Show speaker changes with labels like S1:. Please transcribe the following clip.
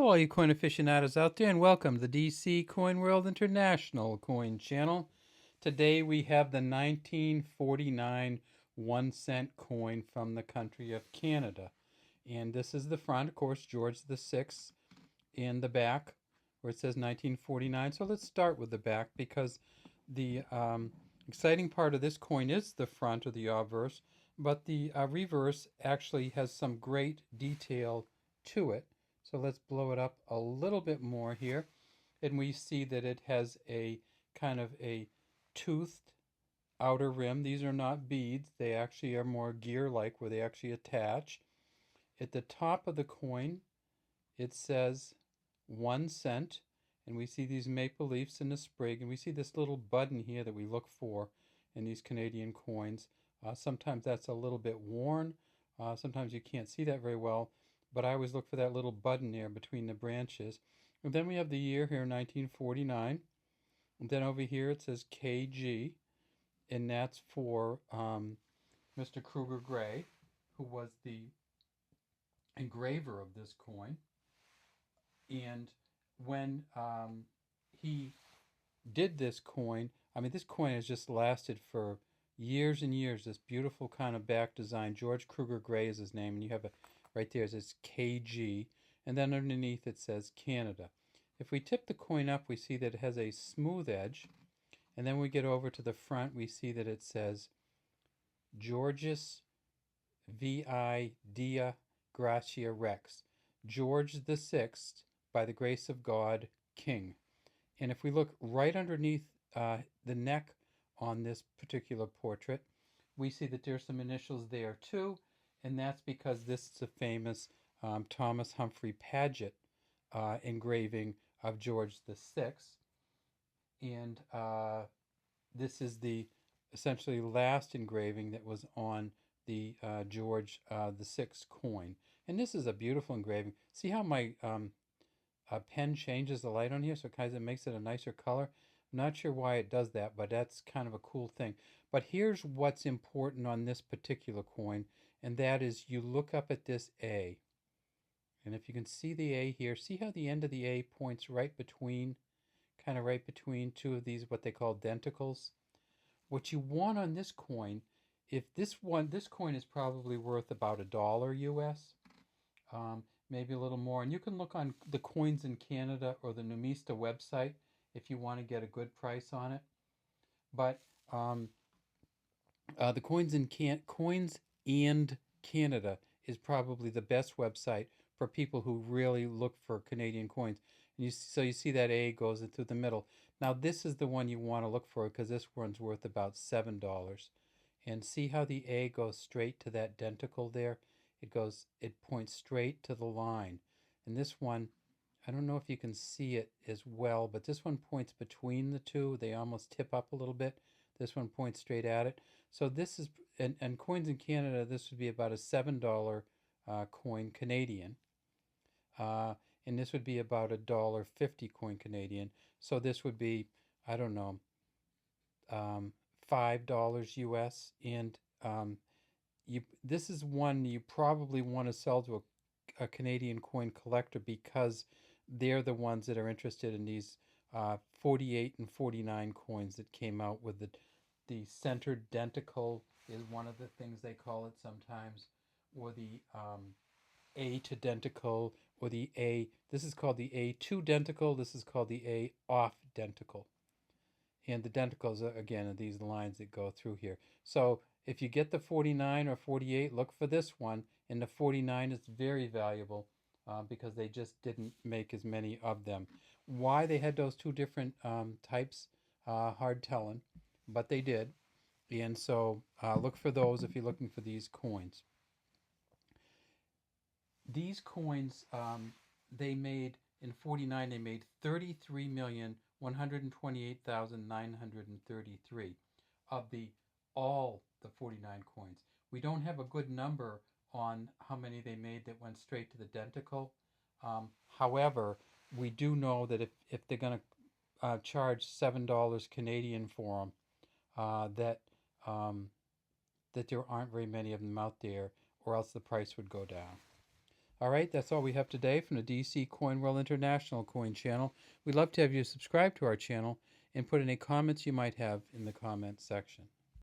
S1: all you coin aficionados out there, and welcome to the DC Coin World International Coin Channel. Today we have the 1949 1 cent coin from the country of Canada. And this is the front, of course, George VI, in the back where it says 1949. So let's start with the back because the exciting part of this coin is the front or the obverse, but the reverse actually has some great detail to it. So let's blow it up a little bit more here. And we see that it has a kind of a toothed outer rim. These are not beads. They actually are more gear-like where they actually attach. At the top of the coin, it says 1 cent. And we see these maple leaves in the sprig. And we see this little button here that we look for in these Canadian coins. Sometimes that's a little bit worn. Sometimes you can't see that very well. But I always look for that little button there between the branches. And then we have the year here, 1949. And then over here it says KG, and that's for Mr. Kruger Gray, who was the engraver of this coin. And when he did this coin, I mean, this coin has just lasted for years and years, this beautiful kind of back design. George Kruger Gray is his name, and you have a right there, it says KG, and then underneath it says Canada. If we tip the coin up, we see that it has a smooth edge, and then we get over to the front, we see that it says Georgius VI Dia Gracia Rex, George VI, by the grace of God, King. And if we look right underneath the neck on this particular portrait, we see that there's some initials there too, and that's because this is a famous Thomas Humphrey Paget engraving of George VI. And this is the essentially last engraving that was on the George VI coin. And this is a beautiful engraving. See how my pen changes the light on here, so it kind of makes it a nicer color. I'm not sure why it does that, but that's kind of a cool thing. But here's what's important on this particular coin, and that is you look up at this A. And if you can see the A here, see how the end of the A points right between, kind of right between two of these, what they call denticles. What you want on this coin, if this coin is probably worth about $1 US, maybe a little more. And you can look on the Coins in Canada or the Numista website if you want to get a good price on it. But the Coins and Canada is probably the best website for people who really look for Canadian coins. And so you see that A goes into the middle. Now this is the one you want to look for because this one's worth about $7. And see how the A goes straight to that denticle there? It points straight to the line. And this one, I don't know if you can see it as well, but this one points between the two. They almost tip up a little bit. This one points straight at it. So this is, and Coins in Canada, this would be about a $7 coin Canadian. And this would be about $1.50 coin Canadian. So this would be, I don't know, $5 US. And this is one you probably want to sell to a Canadian coin collector because they're the ones that are interested in these 48 and 49 coins that came out with the centered denticle is one of the things they call it sometimes, or the A to denticle, or the A, this is called the A to denticle, this is called the A off denticle. And the denticles, again, are these lines that go through here. So if you get the 49 or 48, look for this one. And the 49 is very valuable because they just didn't make as many of them. Why they had those two different types, hard telling, but they did. And so look for those if you're looking for these coins. These coins, they made, in 49, they made 33,128,933 of all the 49 coins. We don't have a good number on how many they made that went straight to the denticle. However, we do know that if they're going to charge $7 Canadian for them, that there aren't very many of them out there, or else the price would go down. All right, that's all we have today from the DC Coin World International Coin Channel. We'd love to have you subscribe to our channel and put any comments you might have in the comments section.